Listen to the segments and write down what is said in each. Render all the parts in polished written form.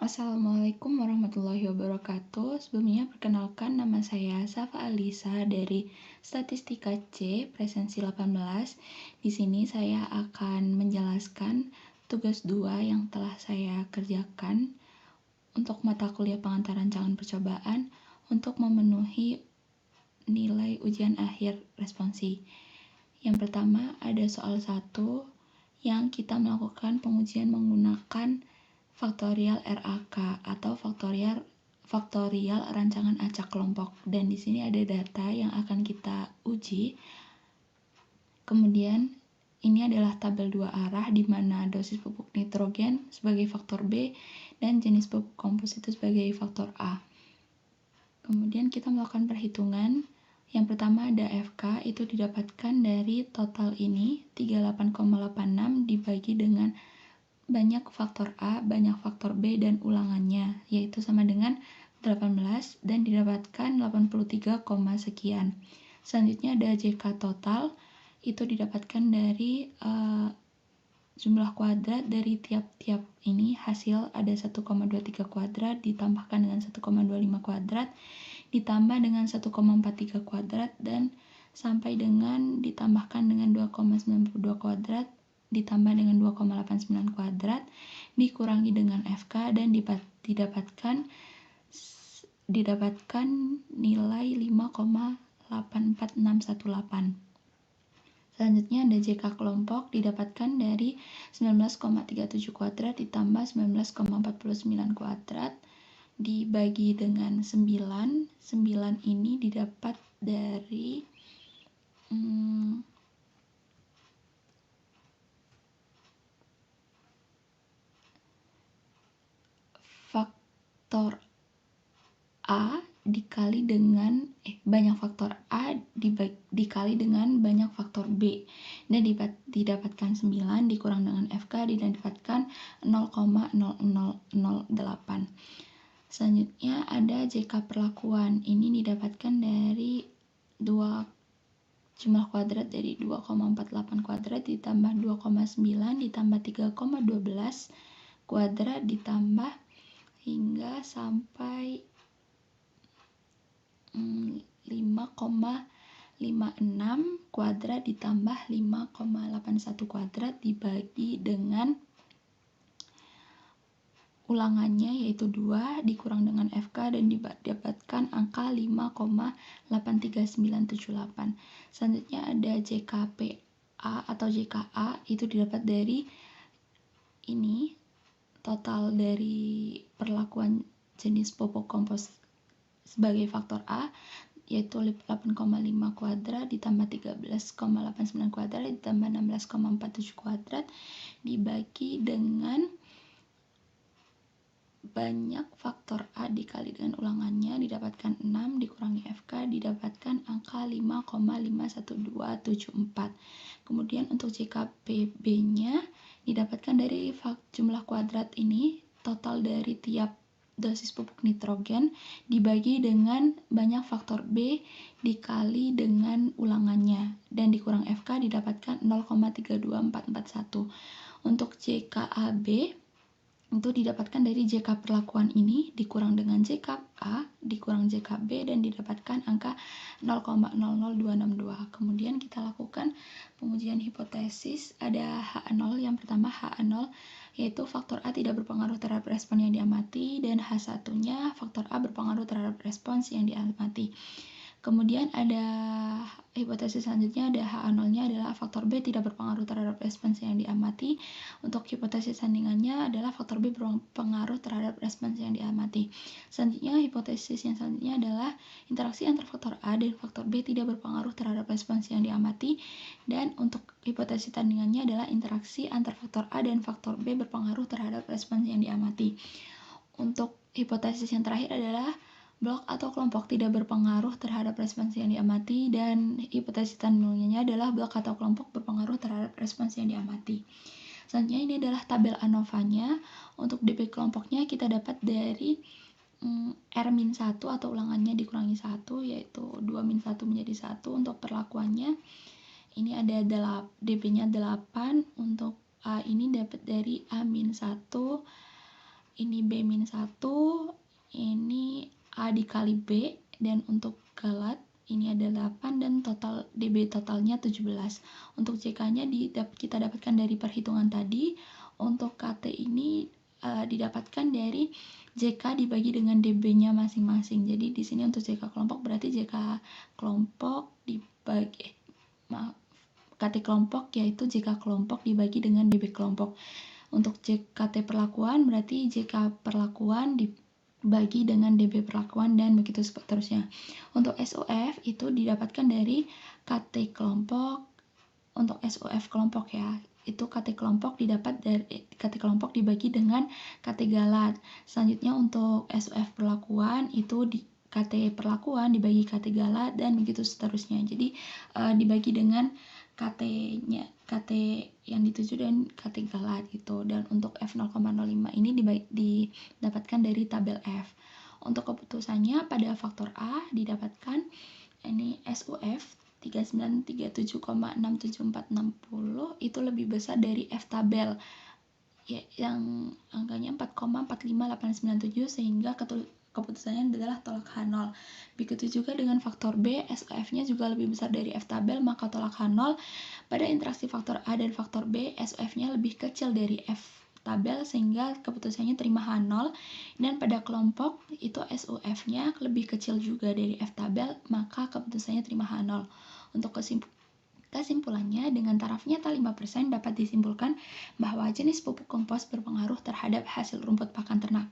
Assalamualaikum warahmatullahi wabarakatuh. Sebelumnya perkenalkan nama saya Safa Alisa dari Statistika C, presensi 18. Di sini saya akan menjelaskan tugas 2 yang telah saya kerjakan untuk mata kuliah pengantar rancangan percobaan untuk memenuhi nilai ujian akhir responsi. Yang pertama ada soal 1 yang kita melakukan pengujian menggunakan faktorial RAK atau faktorial rancangan acak kelompok, dan di sini ada data yang akan kita uji. Kemudian ini adalah tabel 2 arah di mana dosis pupuk nitrogen sebagai faktor B dan jenis pupuk komposito sebagai faktor A. Kemudian kita melakukan perhitungan. Yang pertama ada FK, itu didapatkan dari total ini 38,86 dibagi dengan banyak faktor A, banyak faktor B, dan ulangannya, yaitu sama dengan 18 dan didapatkan 83, sekian. Selanjutnya ada JK total, itu didapatkan dari jumlah kuadrat dari tiap-tiap ini, hasil ada 1,23 kuadrat ditambahkan dengan 1,25 kuadrat ditambah dengan 1,43 kuadrat dan sampai dengan ditambahkan dengan 2,92 kuadrat ditambah dengan 2,89 kuadrat dikurangi dengan FK dan didapatkan nilai 5,84618. Selanjutnya ada JK kelompok, didapatkan dari 19,37 kuadrat ditambah 19,49 kuadrat dibagi dengan 9. 9 ini didapat dari faktor A dikali dengan banyak faktor A dikali dengan banyak faktor B, dan didapatkan 9 dikurang dengan FK didapatkan 0,0008. Selanjutnya ada JK perlakuan, ini didapatkan dari jumlah kuadrat dari 2,48 kuadrat ditambah 2,9 ditambah 3,12 kuadrat ditambah hingga sampai 5,56 kuadrat ditambah 5,81 kuadrat dibagi dengan ulangannya yaitu 2 dikurang dengan FK dan didapatkan angka 5,83978. Selanjutnya ada JKPA atau JKA, itu didapat dari ini total dari perlakuan jenis pupuk kompos sebagai faktor A yaitu 8,5 kuadrat ditambah 13,89 kuadrat ditambah 16,47 kuadrat dibagi dengan banyak faktor A dikali dengan ulangannya didapatkan 6 dikurangi FK didapatkan angka 5,51274. Kemudian untuk JKPB-nya didapatkan dari jumlah kuadrat ini total dari tiap dosis pupuk nitrogen dibagi dengan banyak faktor B dikali dengan ulangannya dan dikurang FK didapatkan 0,32441. Untuk JKAB itu didapatkan dari JK perlakuan ini dikurang dengan JKA dikurang JKB dan didapatkan angka 0,00262. Kemudian kita lakukan pengujian hipotesis. Ada H0, yang pertama H0 yaitu faktor A tidak berpengaruh terhadap respon yang diamati dan H1-nya faktor A berpengaruh terhadap respons yang diamati. Kemudian ada hipotesis selanjutnya, ada H0-nya adalah faktor B tidak berpengaruh terhadap respons yang diamati. Untuk hipotesis sandingannya adalah faktor B berpengaruh terhadap respons yang diamati. Selanjutnya hipotesis yang selanjutnya adalah interaksi antar faktor A dan faktor B tidak berpengaruh terhadap respons yang diamati. Dan untuk hipotesis sandingannya adalah interaksi antar faktor A dan faktor B berpengaruh terhadap respons yang diamati. Untuk hipotesis yang terakhir adalah blok atau kelompok tidak berpengaruh terhadap respons yang diamati, dan hipotesis tandingannya adalah blok atau kelompok berpengaruh terhadap respons yang diamati. Selanjutnya ini adalah tabel ANOVA-nya. Untuk DP kelompoknya kita dapat dari R-1 atau ulangannya dikurangi 1 yaitu 2-1 menjadi 1. Untuk perlakuannya ini ada DP-nya 8. Untuk A ini dapat dari A-1 ini B-1, ini A dikali B, dan untuk galat ini ada 8 dan total DB totalnya 17. Untuk JK-nya kita dapatkan dari perhitungan tadi. Untuk KT ini didapatkan dari JK dibagi dengan DB-nya masing-masing. Jadi di sini untuk JK kelompok berarti JK kelompok dibagi KT kelompok yaitu JK kelompok dibagi dengan DB kelompok. Untuk JKT perlakuan berarti JK perlakuan dibagi dengan DB perlakuan dan begitu seterusnya. Untuk SOF itu didapatkan dari KT kelompok. Untuk SOF kelompok ya, itu KT kelompok didapat dari KT kelompok dibagi dengan KT galat. Selanjutnya untuk SOF perlakuan itu di KT perlakuan dibagi KT galat dan begitu seterusnya. Jadi dibagi dengan KT-nya, KT yang dituju dan KT galat gitu. Dan untuk F0,05 ini didapatkan dari tabel F. Untuk keputusannya pada faktor A didapatkan ini SOF 3937,67460 itu lebih besar dari F tabel ya, yang angkanya 4,45897 sehingga keputusannya adalah tolak H0. Begitu juga dengan faktor B, SOF-nya juga lebih besar dari F tabel, maka tolak H0. Pada interaksi faktor A dan faktor B, SOF-nya lebih kecil dari F tabel sehingga keputusannya terima H0, dan pada kelompok itu SOF-nya lebih kecil juga dari F tabel, maka keputusannya terima H0. Untuk kesimpulannya, dengan taraf nyata 5% dapat disimpulkan bahwa jenis pupuk kompos berpengaruh terhadap hasil rumput pakan ternak.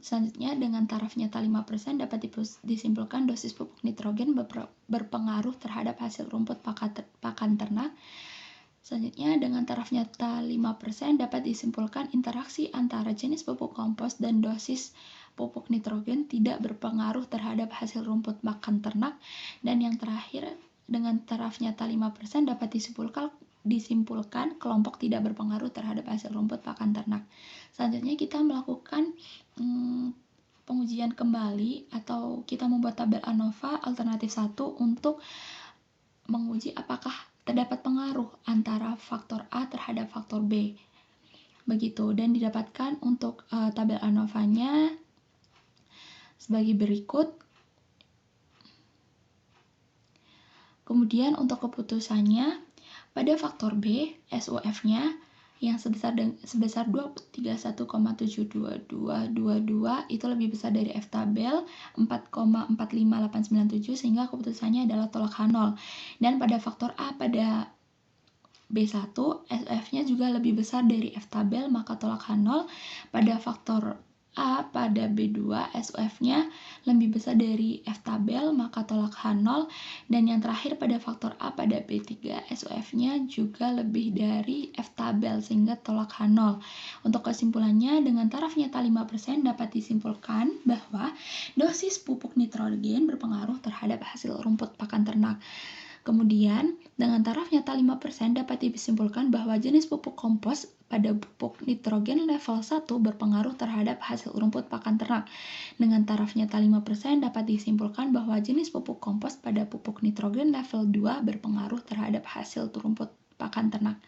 Selanjutnya, dengan taraf nyata 5% dapat disimpulkan dosis pupuk nitrogen berpengaruh terhadap hasil rumput pakan ternak. Selanjutnya, dengan taraf nyata 5% dapat disimpulkan interaksi antara jenis pupuk kompos dan dosis pupuk nitrogen tidak berpengaruh terhadap hasil rumput pakan ternak. Dan yang terakhir, dengan taraf nyata 5% dapat disimpulkan kelompok tidak berpengaruh terhadap hasil rumput pakan ternak. Selanjutnya kita melakukan pengujian kembali atau kita membuat tabel ANOVA alternatif 1 untuk menguji apakah terdapat pengaruh antara faktor A terhadap faktor B. Begitu, dan didapatkan untuk tabel ANOVA-nya sebagai berikut. Kemudian untuk keputusannya, pada faktor B, SOF-nya yang sebesar 231,72222 itu lebih besar dari F tabel 4,45897 sehingga keputusannya adalah tolak H0. Dan pada faktor A pada B1, SOF-nya juga lebih besar dari F tabel, maka tolak H0. Pada faktor A pada B2, SOF-nya lebih besar dari F tabel, maka tolak H0. Dan yang terakhir pada faktor A pada B3, SOF-nya juga lebih dari F tabel, sehingga tolak H0. Untuk kesimpulannya, dengan taraf nyata 5% dapat disimpulkan bahwa dosis pupuk nitrogen berpengaruh terhadap hasil rumput pakan ternak. Kemudian, dengan taraf nyata 5% dapat disimpulkan bahwa jenis pupuk kompos pada pupuk nitrogen level 1 berpengaruh terhadap hasil rumput pakan ternak. Dengan taraf nyata 5% dapat disimpulkan bahwa jenis pupuk kompos pada pupuk nitrogen level 2 berpengaruh terhadap hasil rumput pakan ternak.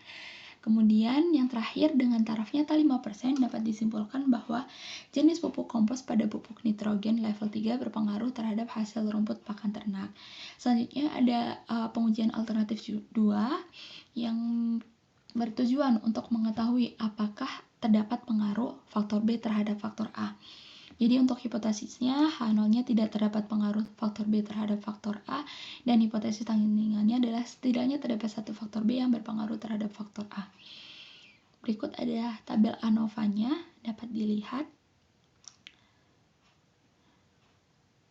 Kemudian yang terakhir, dengan taraf nyata 5% dapat disimpulkan bahwa jenis pupuk kompos pada pupuk nitrogen level 3 berpengaruh terhadap hasil rumput pakan ternak. Selanjutnya ada pengujian alternatif 2 yang bertujuan untuk mengetahui apakah terdapat pengaruh faktor B terhadap faktor A. Jadi untuk hipotesisnya, H0-nya tidak terdapat pengaruh faktor B terhadap faktor A, dan hipotesis tandingannya adalah setidaknya terdapat satu faktor B yang berpengaruh terhadap faktor A. Berikut ada tabel ANOVA-nya, dapat dilihat.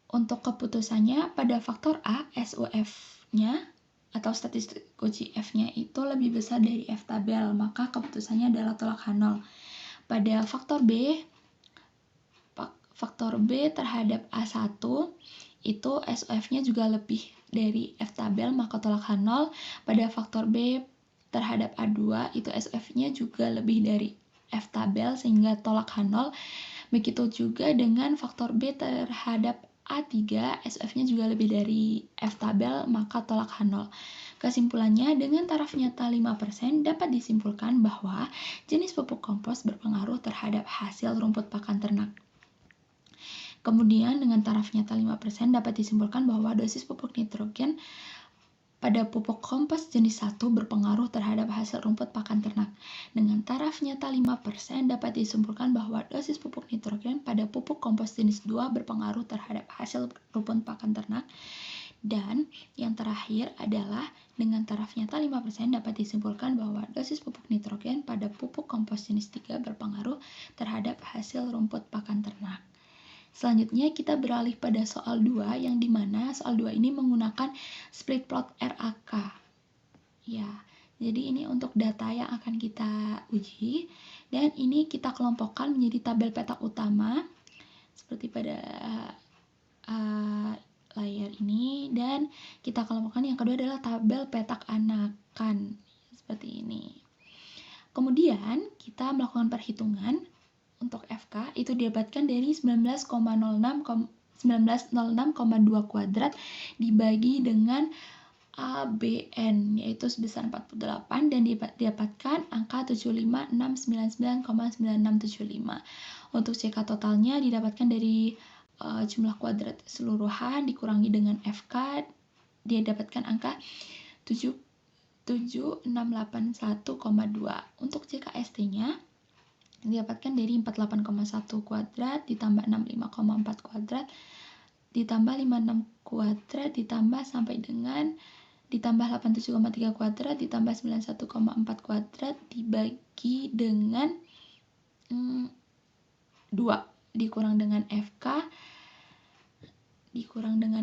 Untuk keputusannya, pada faktor A, SOF-nya atau statistik uji F-nya itu lebih besar dari F tabel, maka keputusannya adalah tolak H0. Pada faktor B terhadap A1 itu SOF-nya juga lebih dari F tabel, maka tolak H0. Pada faktor B terhadap A2 itu SOF-nya juga lebih dari F tabel sehingga tolak H0. Begitu juga dengan faktor B terhadap A3, SOF-nya juga lebih dari F tabel, maka tolak H0. Kesimpulannya, dengan taraf nyata 5% dapat disimpulkan bahwa jenis pupuk kompos berpengaruh terhadap hasil rumput pakan ternak. Kemudian, dengan taraf nyata 5% dapat disimpulkan bahwa dosis pupuk nitrogen pada pupuk kompos jenis 1 berpengaruh terhadap hasil rumput pakan ternak. Dengan taraf nyata 5% dapat disimpulkan bahwa dosis pupuk nitrogen pada pupuk kompos jenis 2 berpengaruh terhadap hasil rumput pakan ternak. Dan yang terakhir adalah dengan taraf nyata 5% dapat disimpulkan bahwa dosis pupuk nitrogen pada pupuk kompos jenis 3 berpengaruh terhadap hasil rumput pakan ternak. Selanjutnya kita beralih pada soal 2, yang dimana soal 2 ini menggunakan split plot RAK. Ya, jadi ini untuk data yang akan kita uji, dan ini kita kelompokkan menjadi tabel petak utama seperti pada layar ini, dan kita kelompokkan yang kedua adalah tabel petak anakan seperti ini. Kemudian kita melakukan perhitungan. Untuk FK itu didapatkan dari 19,06,2 kuadrat dibagi dengan ABN, yaitu sebesar 48, dan didapatkan angka 75.699,9675. Untuk CK totalnya didapatkan dari jumlah kuadrat keseluruhan dikurangi dengan FK, dia dapatkan angka 7681,2. Untuk CKST-nya didapatkan dari 48,1 kuadrat ditambah 65,4 kuadrat ditambah 56 kuadrat ditambah sampai dengan ditambah 87,3 kuadrat ditambah 91,4 kuadrat dibagi dengan 2 dikurang dengan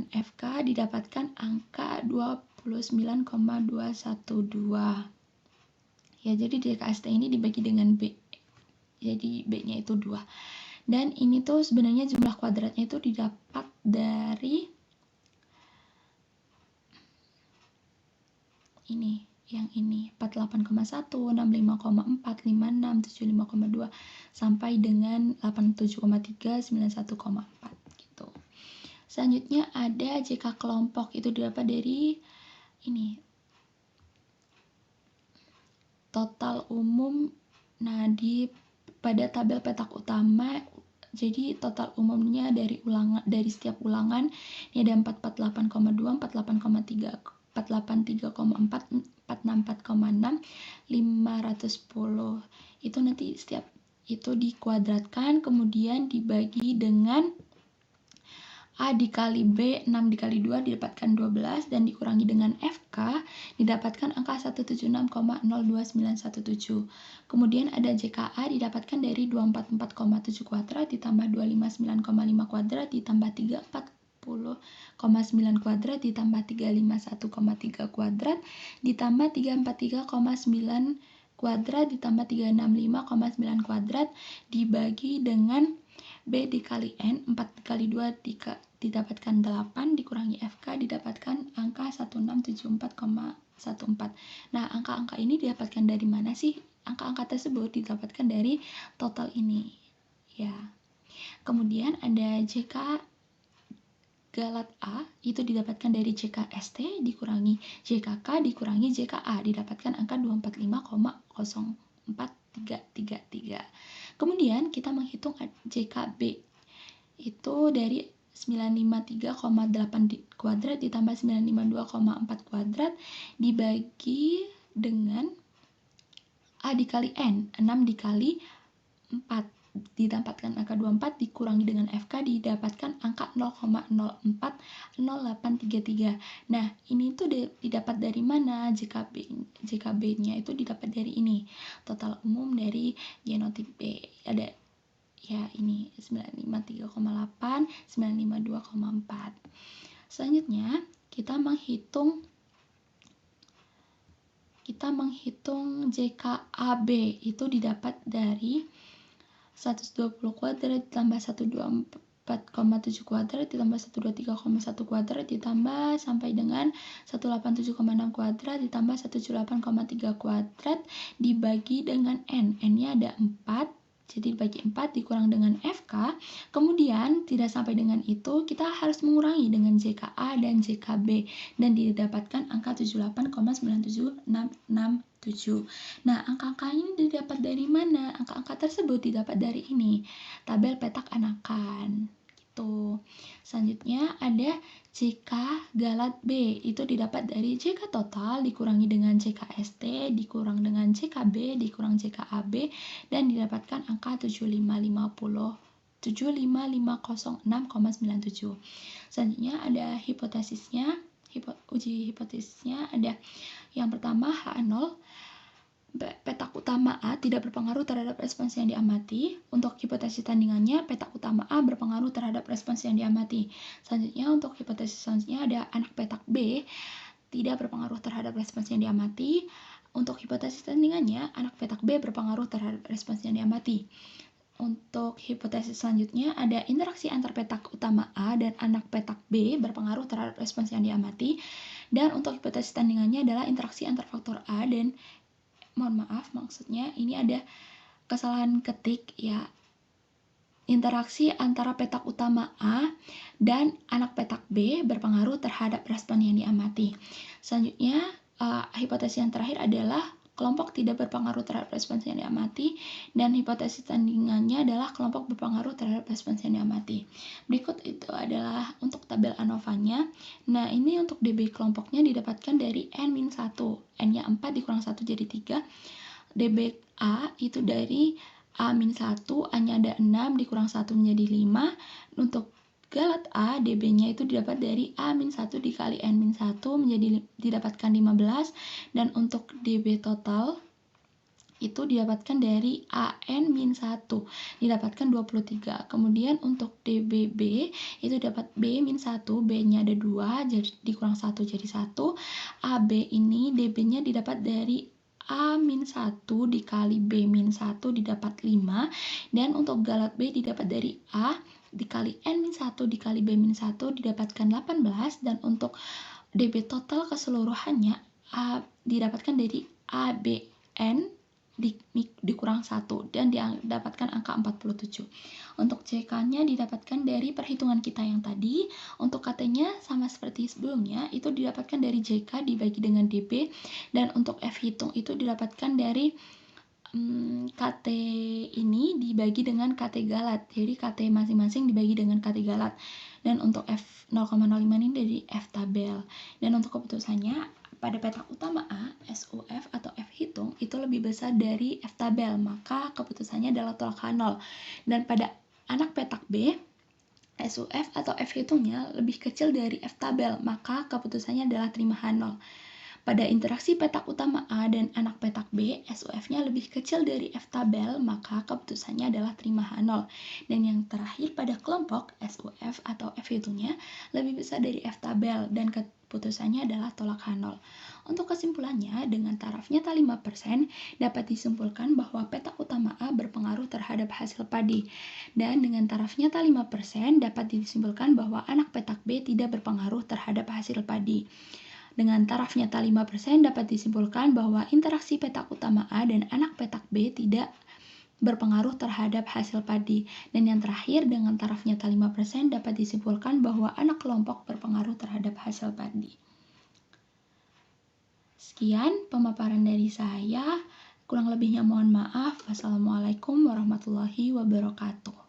FK didapatkan angka 29,212. Ya, jadi DKST ini dibagi dengan B. Jadi B-nya itu 2. Dan ini tuh sebenarnya jumlah kuadratnya itu didapat dari ini, yang ini 48,1, 65,4, 56, 75,2 sampai dengan 87,3, 91,4 gitu. Selanjutnya ada JK kelompok, itu didapat dari ini. Total umum, nah pada tabel petak utama, jadi total umumnya dari setiap ulangan ini ada 448,2, 48,3, 483,4, 464,6, 510. Itu nanti setiap itu dikuadratkan kemudian dibagi dengan A dikali B, 6 dikali 2 didapatkan 12, dan dikurangi dengan FK didapatkan angka 176,02917. Kemudian ada JKA didapatkan dari 244,7 kuadrat ditambah 259,5 kuadrat ditambah 340,9 kuadrat ditambah 351,3 kuadrat ditambah 343,9 kuadrat ditambah 365,9 kuadrat dibagi dengan B dikali N, 4 dikali 2 didapatkan 8, dikurangi FK didapatkan angka 1674,14. Nah, angka-angka ini didapatkan dari mana sih? Angka-angka tersebut didapatkan dari total ini. Ya. Kemudian ada JK Galat A, itu didapatkan dari JKST dikurangi JKK dikurangi JKA, didapatkan angka 245,0433. Kemudian kita menghitung JKB, itu dari 953,8 kuadrat ditambah 952,4 kuadrat dibagi dengan A dikali N, 6 dikali 4 didapatkan angka 24 dikurangi dengan FK didapatkan angka 0,040833. Nah, ini tuh didapat dari mana? JKB-nya itu didapat dari ini. Total umum dari genotip B. Ada ya ini 953,8, 952,4. Selanjutnya kita menghitung JKAB, itu didapat dari 120 kuadrat ditambah 124,7 kuadrat ditambah 123,1 kuadrat ditambah sampai dengan 187,6 kuadrat ditambah 178,3 kuadrat dibagi dengan N. N-nya ada 4, jadi dibagi 4 dikurang dengan FK. Kemudian tidak sampai dengan itu, kita harus mengurangi dengan JKA dan JKB dan didapatkan angka 78,97667. Nah, angka-angka ini didapat dari mana? Angka-angka tersebut didapat dari ini, tabel petak anakan. Gitu. Selanjutnya ada JK Galat B, itu didapat dari JK total dikurangi dengan JKST dikurang dengan JKB dikurang JKAB dan didapatkan angka 75506,97. Selanjutnya ada hipotesisnya. Uji hipotesisnya ada yang pertama H0, petak utama A tidak berpengaruh terhadap respons yang diamati. Untuk hipotesis tandingannya, petak utama A berpengaruh terhadap respons yang diamati. Selanjutnya, untuk hipotesis selanjutnya ada anak petak B tidak berpengaruh terhadap respons yang diamati. Untuk hipotesis tandingannya, anak petak B berpengaruh terhadap respons yang diamati. Untuk hipotesis selanjutnya ada interaksi antar petak utama A dan anak petak B berpengaruh terhadap respons yang diamati. Dan untuk hipotesis tandingannya adalah interaksi antar faktor A dan maksudnya ini ada kesalahan ketik ya. Interaksi antara petak utama A dan anak petak B berpengaruh terhadap respon yang diamati. Selanjutnya, hipotesis yang terakhir adalah kelompok tidak berpengaruh terhadap respons yang diamati dan hipotesis tandingannya adalah kelompok berpengaruh terhadap respons yang diamati. Berikut itu adalah untuk tabel ANOVA-nya. Nah, ini untuk DB kelompoknya didapatkan dari N-1. N-nya 4 dikurang 1 jadi 3. DB A itu dari A-1, A-nya ada 6 dikurang 1 menjadi 5. Untuk Galat A, DB-nya itu didapat dari A-1 dikali N-1 menjadi didapatkan 15. Dan untuk DB total itu didapatkan dari AN-1 didapatkan 23. Kemudian untuk DBB itu dapat B-1, B-nya ada 2 jadi dikurang 1 jadi 1. AB ini DB-nya didapat dari A-1 dikali B-1 didapat 5. Dan untuk Galat B didapat dari A dikali N-1 dikali B-1 didapatkan 18. Dan untuk DB total keseluruhannya didapatkan dari ABN dikurang 1 dan didapatkan angka 47. Untuk CK-nya didapatkan dari perhitungan kita yang tadi. Untuk KT-nya sama seperti sebelumnya, itu didapatkan dari JK dibagi dengan DB. Dan untuk F hitung itu didapatkan dari KT ini dibagi dengan KT Galat. Jadi KT masing-masing dibagi dengan KT Galat. Dan untuk F 0,05 ini dari F tabel. Dan untuk keputusannya pada petak utama A, SUF atau F hitung itu lebih besar dari F tabel, maka keputusannya adalah tolak H0. Dan pada anak petak B, SUF atau F hitungnya lebih kecil dari F tabel, maka keputusannya adalah terima H0. Pada interaksi petak utama A dan anak petak B, SUF-nya lebih kecil dari F tabel, maka keputusannya adalah terima H0. Dan yang terakhir pada kelompok SUF atau F hitungnya lebih besar dari F tabel dan keputusannya adalah tolak H0. Untuk kesimpulannya, dengan taraf nyata 5% dapat disimpulkan bahwa petak utama A berpengaruh terhadap hasil padi. Dan dengan taraf nyata 5% dapat disimpulkan bahwa anak petak B tidak berpengaruh terhadap hasil padi. Dengan taraf nyata 5% dapat disimpulkan bahwa interaksi petak utama A dan anak petak B tidak berpengaruh terhadap hasil padi. Dan yang terakhir, dengan taraf nyata 5% dapat disimpulkan bahwa anak kelompok berpengaruh terhadap hasil padi. Sekian pemaparan dari saya. Kurang lebihnya mohon maaf. Wassalamualaikum warahmatullahi wabarakatuh.